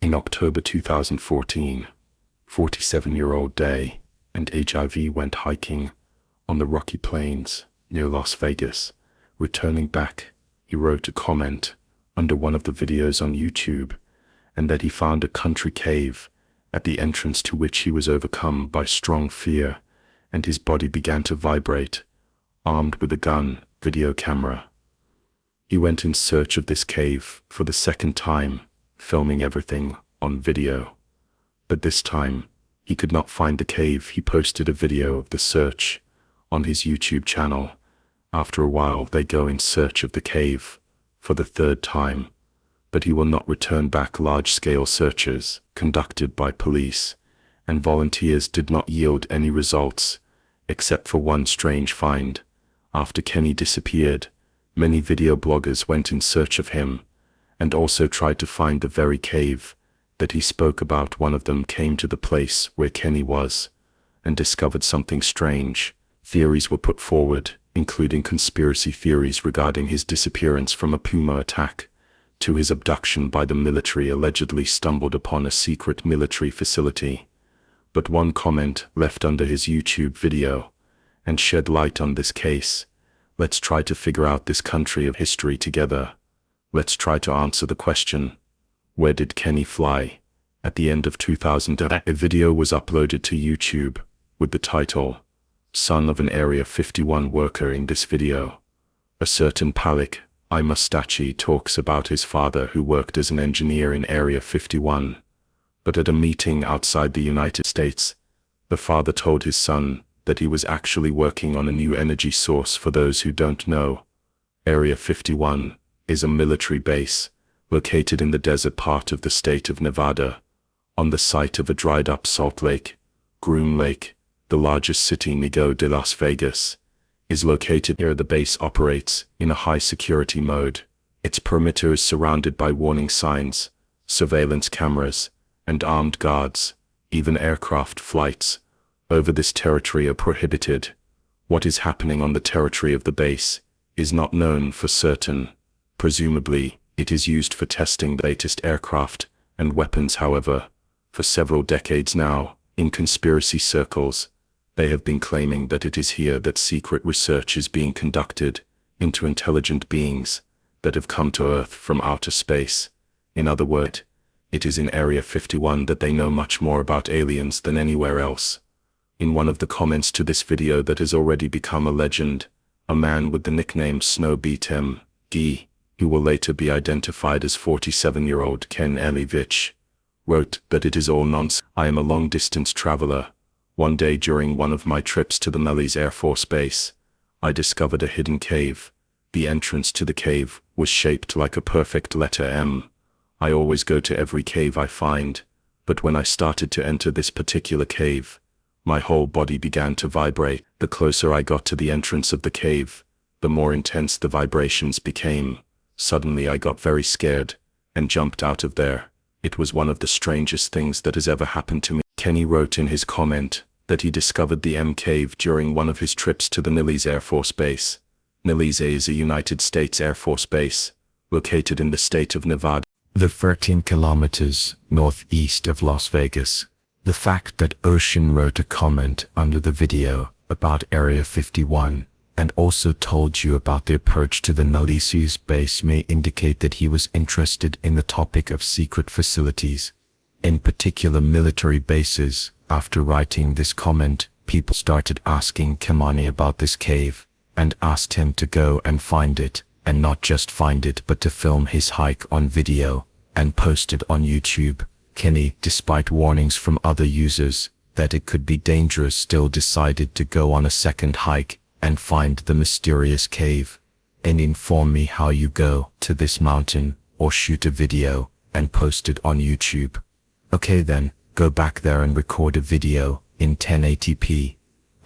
In October 2014, 47-year-old Day and HIV went hiking on the Rocky Plains near Las Vegas. Returning back, he wrote a comment under one of the videos on YouTube, and that he found a country cave, at the entrance to which he was overcome by strong fear, and his body began to vibrate, armed with a gun, video camera. He went in search of this cave for the second time, filming everything on video. But this time, he could not find the cave. He posted a video of the search on his YouTube channel. After a while, they go in search of the cave for the third time, but he will not return back. Large-scale searches conducted by police and volunteers did not yield any results, except for one strange find. After Kenny disappeared, many video bloggers went in search of him, and also tried to find the very cave that he spoke about. One of them came to the place where Kenny was, and discovered something strange. Theories were put forward, including conspiracy theories regarding his disappearance from a Puma attack, to his abduction by the military, allegedly stumbled upon a secret military facility. But one comment left under his YouTube video, and shed light on this case. Let's try to figure out this country of history together. Let's try to answer the question, where did Kenny fly? At the end of 2000, a video was uploaded to YouTube with the title, Son of an Area 51 Worker. In this video, a certain Palik Mustachi talks about his father who worked as an engineer in Area 51. But at a meeting outside the United States, the father told his son that he was actually working on a new energy source. For those who don't know, Area 51 is a military base located in the desert part of the state of Nevada, on the site of a dried-up salt lake. Groom Lake, the largest city near Las Vegas, is located here. The base operates in a high-security mode. Its perimeter is surrounded by warning signs, surveillance cameras, and armed guards. Even aircraft flights over this territory are prohibited. What is happening on the territory of the base is not known for certain. Presumably, it is used for testing the latest aircraft and weapons. However, for several decades now, in conspiracy circles, they have been claiming that it is here that secret research is being conducted into intelligent beings that have come to Earth from outer space. In other words, it is in Area 51 that they know much more about aliens than anywhere else. In one of the comments to this video that has already become a legend, a man with the nickname Snow beat him, who will later be identified as 47-year-old Kenny Veach, wrote that it is all nonsense. I am a long-distance traveler. One day during one of my trips to the Nellis Air Force Base, I discovered a hidden cave. The entrance to the cave was shaped like a perfect letter M. I always go to every cave I find, but when I started to enter this particular cave, my whole body began to vibrate. The closer I got to the entrance of the cave, the more intense the vibrations became. Suddenly I got very scared and jumped out of there. It was one of the strangest things that has ever happened to me. Kenny wrote in his comment that he discovered the M cave during one of his trips to the Nellis Air Force Base. Nellis is a United States Air Force base located in the state of Nevada, the 13 kilometers northeast of Las Vegas. The fact that Ocean wrote a comment under the video about Area 51 and also told you about the approach to the Nellis base may indicate that he was interested in the topic of secret facilities, in particular military bases. After writing this comment, people started asking Kenny about this cave, and asked him to go and find it, and not just find it but to film his hike on video, and post it on YouTube. Kenny, despite warnings from other users that it could be dangerous, still decided to go on a second hike and find the mysterious cave. And inform me how you go to this mountain, or shoot a video and post it on YouTube. Okay then, go back there and record a video in 1080p.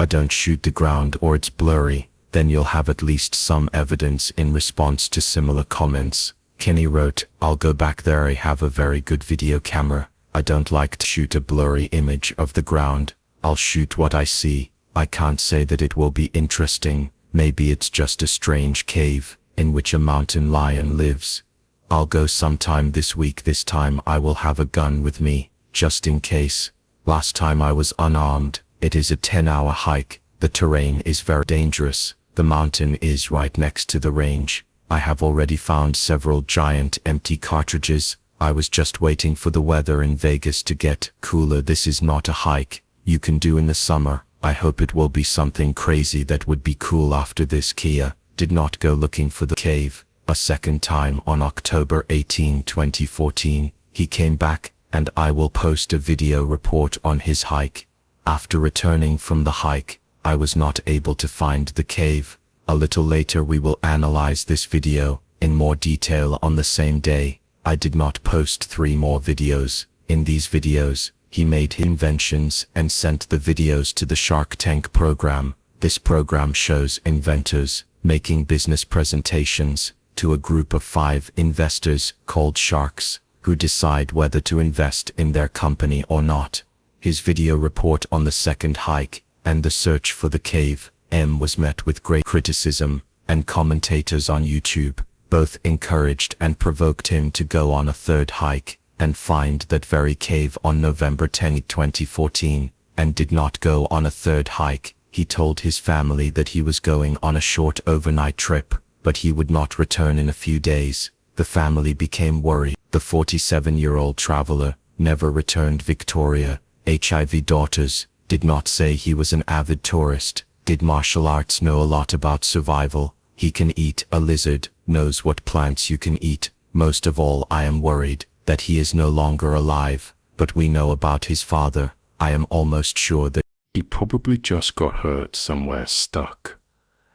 Don't shoot the ground or it's blurry, then you'll have at least some evidence. In response to similar comments, Kenny wrote, I'll go back there. I have a very good video camera. I don't like to shoot a blurry image of the ground. I'll shoot what I see. I can't say that it will be interesting. Maybe it's just a strange cave in which a mountain lion lives. I'll go sometime this week. This time I will have a gun with me, just in case. Last time I was unarmed. It is a 10-hour hike. The terrain is very dangerous. The mountain is right next to the range. I have already found several giant empty cartridges. I was just waiting for the weather in Vegas to get cooler. This is not a hike you can do in the summer. I hope it will be something crazy that would be cool after this. Kia did not go looking for the cave a second time. On October 18, 2014, he came back, and I will post a video report on his hike. After returning from the hike, I was not able to find the cave. A little later we will analyze this video in more detail. On the same day, I did not post 3 more videos. In these videos, he made his inventions and sent the videos to the Shark Tank program. This program shows inventors making business presentations to a group of 5 investors called sharks, who decide whether to invest in their company or not. His video report on the second hike and the search for the cave was met with great criticism, and commentators on YouTube both encouraged and provoked him to go on a third hike and find that very cave on November 10, 2014, and did not go on a third hike. He told his family that he was going on a short overnight trip, but he would not return in a few days. The family became worried. The 47-year-old traveler never returned. Victoria, HIV daughters, did not say he was an avid tourist. Did martial arts know a lot about survival? He can eat a lizard, knows what plants you can eat. Most of all, I am worried that he is no longer alive, but we know about his father. I am almost sure that he probably just got hurt somewhere, stuck,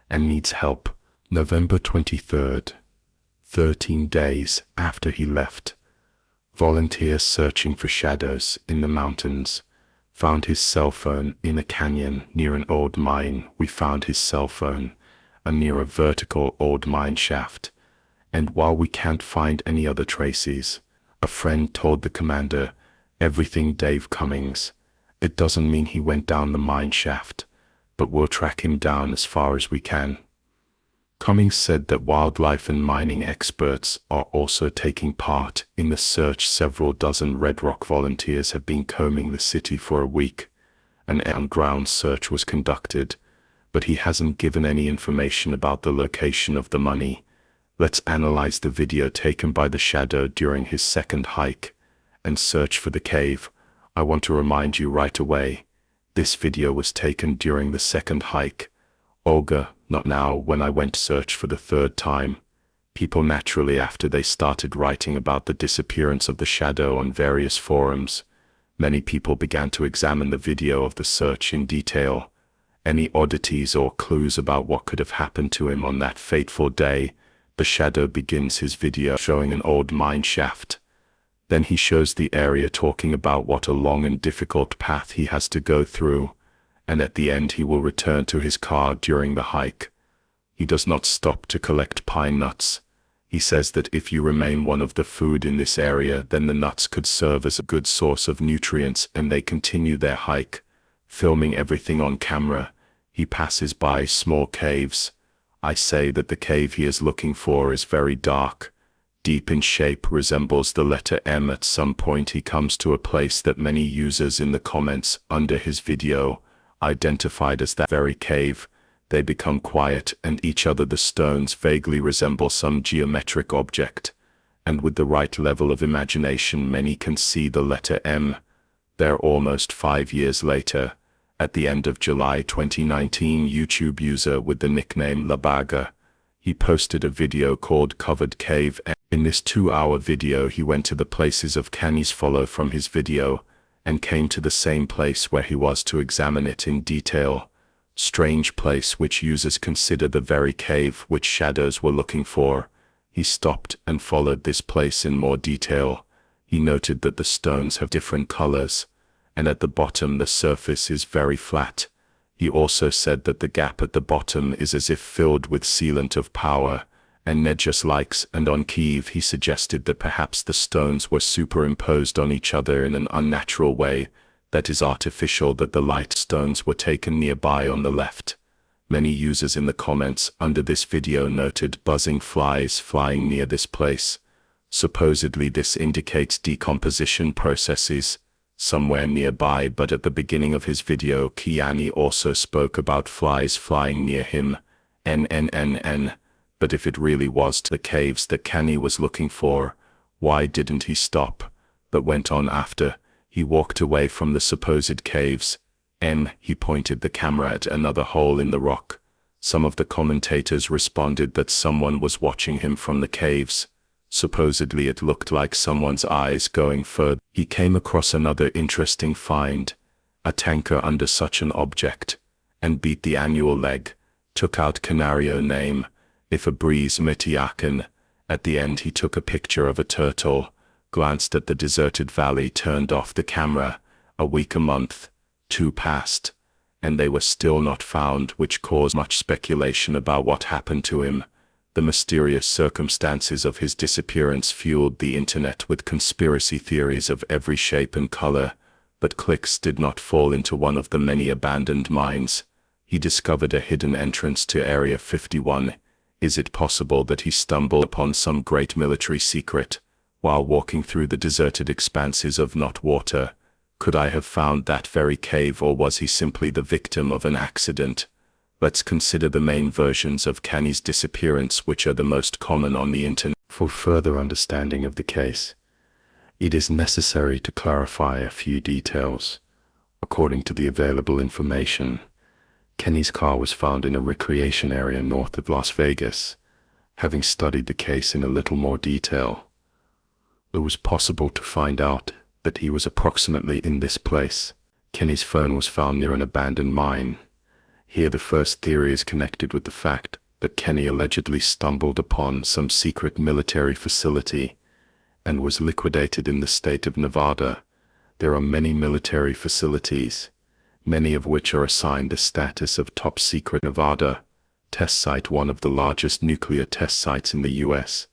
and needs help. November 23rd, 13 days after he left, volunteers searching for shadows in the mountains found his cell phone in a canyon near an old mine. We found his cell phone near a vertical old mine shaft, and while we can't find any other traces, a friend told the commander, "Everything Dave Cummings. It doesn't mean he went down the mine shaft, but we'll track him down as far as we can." Cummings said that wildlife and mining experts are also taking part in the search. Several dozen Red Rock volunteers have been combing the city for a week. An on-ground search was conducted, but he hasn't given any information about the location of the money. Let's analyze the video taken by the Shadow during his second hike and search for the cave. I want to remind you right away, this video was taken during the second hike. Olga, not now. When I went to search for the third time, people naturally, after they started writing about the disappearance of the Shadow on various forums, many people began to examine the video of the search in detail. Any oddities or clues about what could have happened to him on that fateful day. The Shadow begins his video showing an old mine shaft. Then he shows the area, talking about what a long and difficult path he has to go through, and at the end he will return to his car during the hike. He does not stop to collect pine nuts. He says that if you remain one of the food in this area, then the nuts could serve as a good source of nutrients, and they continue their hike, filming everything on camera. He passes by small caves. I say that the cave he is looking for is very dark, deep in shape, resembles the letter M. At some point he comes to a place that many users in the comments under his video identified as that very cave. They become quiet and each other. The stones vaguely resemble some geometric object, and with the right level of imagination many can see the letter M. There almost 5 years later, at the end of July 2019, YouTube user with the nickname Labaga, he posted a video called Covered Cave. In this 2-hour video he went to the places of Kenny's follow from his video, and came to the same place where he was to examine it in detail. Strange place which users consider the very cave which shadows were looking for. He stopped and followed this place in more detail. He noted that the stones have different colors, and at the bottom the surface is very flat. He also said that the gap at the bottom is as if filled with sealant of power, and Ned just likes, and on Kiev he suggested that perhaps the stones were superimposed on each other in an unnatural way, that is artificial, that the light stones were taken nearby on the left. Many users in the comments under this video noted buzzing flies flying near this place. Supposedly this indicates decomposition processes somewhere nearby, but at the beginning of his video Kenny also spoke about flies flying near him. But if it really was to the caves that Kenny was looking for, why didn't he stop, but went on after he walked away from the supposed caves? He pointed the camera at another hole in the rock. Some of the commentators responded that someone was watching him from the caves. Supposedly it looked like someone's eyes going further. He came across another interesting find, a tanker under such an object, and beat the annual leg, took out Canario name, if a breeze mitiaken. At the end he took a picture of a turtle, glanced at the deserted valley, turned off the camera. A week, a month, 2 passed, and they were still not found, which caused much speculation about what happened to him. The mysterious circumstances of his disappearance fueled the internet with conspiracy theories of every shape and color, but clicks did not fall into one of the many abandoned mines. He discovered a hidden entrance to Area 51. Is it possible that he stumbled upon some great military secret while walking through the deserted expanses of not water? Could I have found that very cave, or was he simply the victim of an accident? Let's consider the main versions of Kenny's disappearance, which are the most common on the internet. For further understanding of the case, it is necessary to clarify a few details. According to the available information, Kenny's car was found in a recreation area north of Las Vegas. Having studied the case in a little more detail, it was possible to find out that he was approximately in this place. Kenny's phone was found near an abandoned mine. Here the first theory is connected with the fact that Kenny allegedly stumbled upon some secret military facility and was liquidated in the state of Nevada. There are many military facilities, many of which are assigned the status of top secret. Nevada test site, one of the largest nuclear test sites in the US.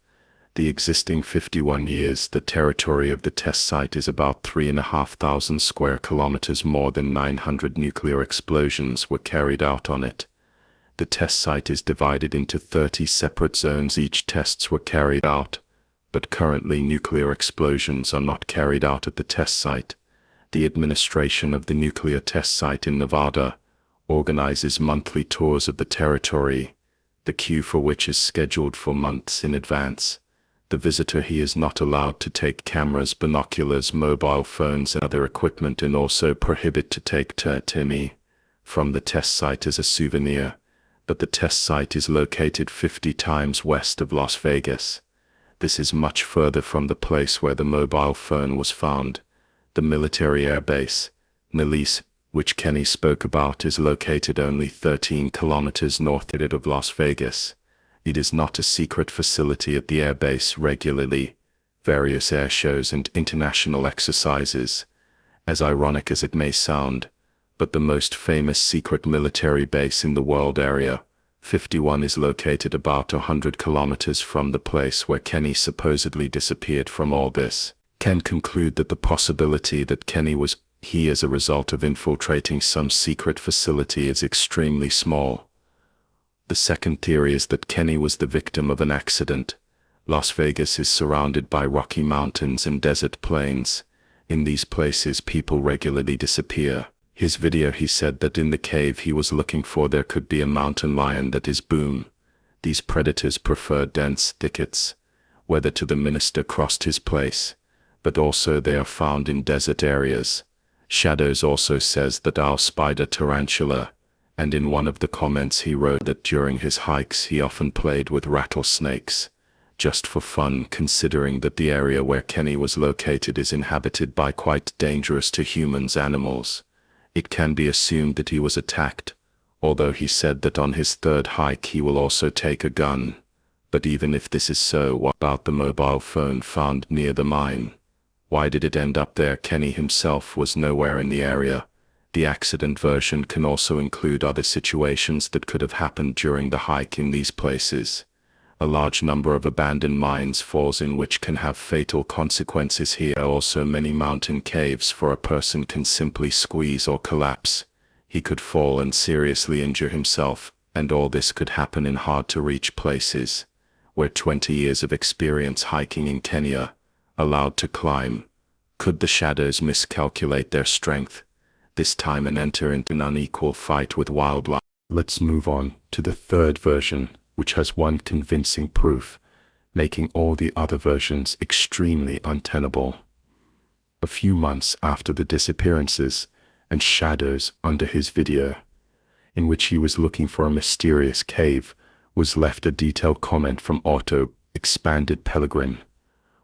The existing 51 years, the territory of the test site is about 3,500 square kilometers. More than 900 nuclear explosions were carried out on it. The test site is divided into 30 separate zones. Each tests were carried out, but currently nuclear explosions are not carried out at the test site. The administration of the nuclear test site in Nevada organizes monthly tours of the territory, the queue for which is scheduled for months in advance. The visitor here is not allowed to take cameras, binoculars, mobile phones and other equipment, and also prohibit to take Timmy from the test site as a souvenir. But the test site is located 50 times west of Las Vegas. This is much further from the place where the mobile phone was found. The military air base, Nellis, which Kenny spoke about, is located only 13 kilometers north of Las Vegas. It is not a secret facility at the airbase. Regularly, various air shows and international exercises. As ironic as it may sound, but the most famous secret military base in the world, Area 51, is located about 100 kilometers from the place where Kenny supposedly disappeared. From all this, can conclude that the possibility that Kenny was here as a result of infiltrating some secret facility is extremely small. The second theory is that Kenny was the victim of an accident. Las Vegas is surrounded by rocky mountains and desert plains. In these places people regularly disappear. His video, he said that in the cave he was looking for there could be a mountain lion that is boom. These predators prefer dense thickets. Whether to the minister crossed his place, but also they are found in desert areas. Shadows also says that owl, spider, tarantula, and in one of the comments he wrote that during his hikes he often played with rattlesnakes, just for fun, considering that the area where Kenny was located is inhabited by quite dangerous to humans animals. It can be assumed that he was attacked, although he said that on his third hike he will also take a gun. But even if this is so, what about the mobile phone found near the mine? Why did it end up there? Kenny himself was nowhere in the area. The accident version can also include other situations that could have happened during the hike in these places. A large number of abandoned mines falls in which can have fatal consequences. Here are also many mountain caves for a person can simply squeeze or collapse. He could fall and seriously injure himself, and all this could happen in hard to reach places. where 20 years of experience hiking in Kenya allowed to climb. Could the shadows miscalculate their strength this time and enter into an unequal fight with wildlife? Let's move on to the third version, which has one convincing proof, making all the other versions extremely untenable. A few months after the disappearances and shadows under his video, in which he was looking for a mysterious cave, was left a detailed comment from Otto Expanded Pellegrin.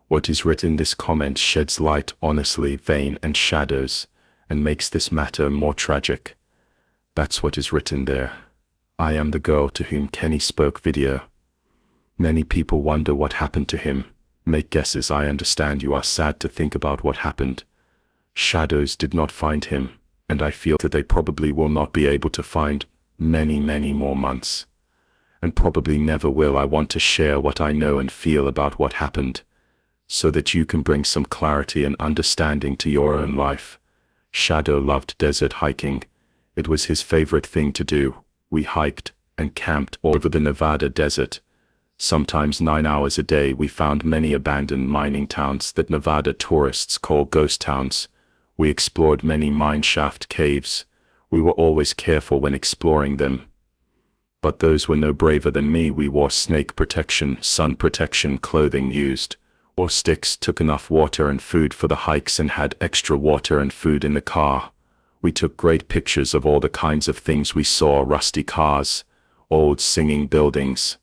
What is written in this comment sheds light honestly vain and shadows, and makes this matter more tragic. That's what is written there. I am the girl to whom Kenny spoke video. Many people wonder what happened to him. Make guesses. I understand you are sad to think about what happened. Shadows did not find him, and I feel that they probably will not be able to find many more months. And probably never will. I want to share what I know and feel about what happened, so that you can bring some clarity and understanding to your own life. Shadow loved desert hiking. It was his favorite thing to do. We hiked and camped all over the Nevada desert. Sometimes 9 hours a day. We found many abandoned mining towns that Nevada tourists call ghost towns. We explored many mine shaft caves. We were always careful when exploring them. But those were no braver than me. We wore snake protection, sun protection clothing, used or sticks, took enough water and food for the hikes, and had extra water and food in the car. We took great pictures of all the kinds of things we saw: rusty cars, old singing buildings,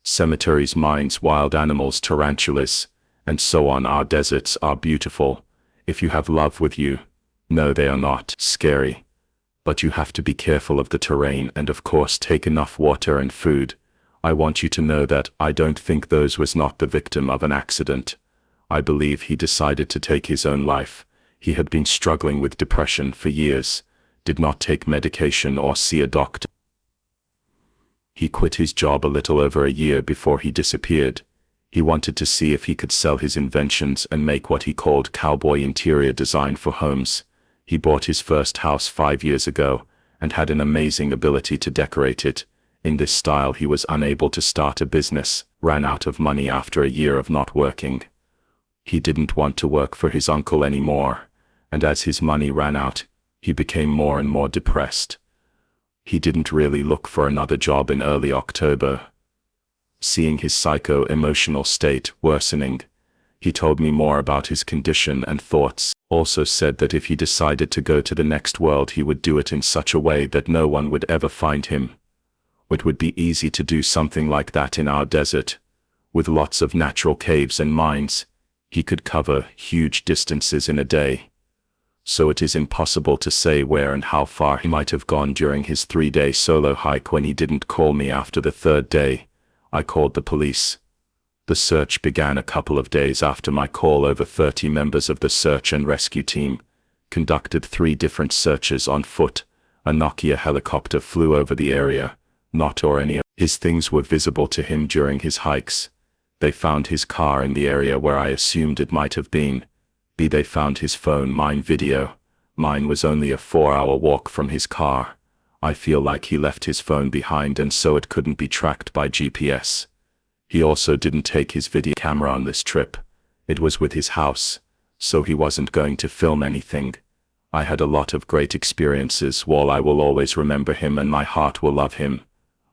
cemeteries, mines, wild animals, tarantulas, and so on. Our deserts are beautiful if you have love with you. No, they are not scary, but you have to be careful of the terrain and of course take enough water and food. I want you to know that I don't think those was not the victim of an accident. I believe he decided to take his own life. He had been struggling with depression for years, did not take medication or see a doctor. He quit his job a little over a year before he disappeared. He wanted to see if he could sell his inventions and make what he called cowboy interior design for homes. He bought his first house 5 years ago and had an amazing ability to decorate it in this style. He was unable to start a business, ran out of money after a year of not working. He didn't want to work for his uncle anymore, and as his money ran out, he became more and more depressed. He didn't really look for another job in early October. Seeing his psycho-emotional state worsening, he told me more about his condition and thoughts. Also said that if he decided to go to the next world, he would do it in such a way that no one would ever find him. It would be easy to do something like that in our desert, with lots of natural caves and mines. He could cover huge distances in a day. So it is impossible to say where and how far he might have gone during his 3-day solo hike. When he didn't call me after the 3rd day, I called the police. The search began a couple of days after my call. Over 30 members of the search and rescue team conducted 3 different searches on foot. A Nokia helicopter flew over the area. Not or any of his things were visible to him during his hikes. They found his car in the area where I assumed it might have been. They found his phone, mine video. Mine was only a 4-hour walk from his car. I feel like he left his phone behind and so it couldn't be tracked by GPS. He also didn't take his video camera on this trip. It was with his house, so he wasn't going to film anything. I had a lot of great experiences. While I will always remember him and my heart will love him.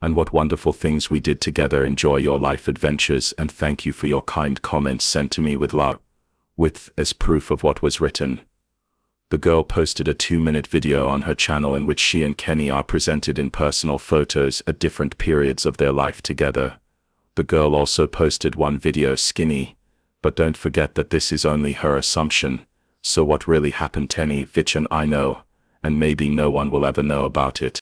And what wonderful things we did together. Enjoy your life adventures and thank you for your kind comments sent to me with love. With as proof of what was written. The girl posted a 2-minute video on her channel in which she and Kenny are presented in personal photos at different periods of their life together. The girl also posted one video skinny, but don't forget that this is only her assumption. So what really happened, Kenny Veach and I know, and maybe no one will ever know about it.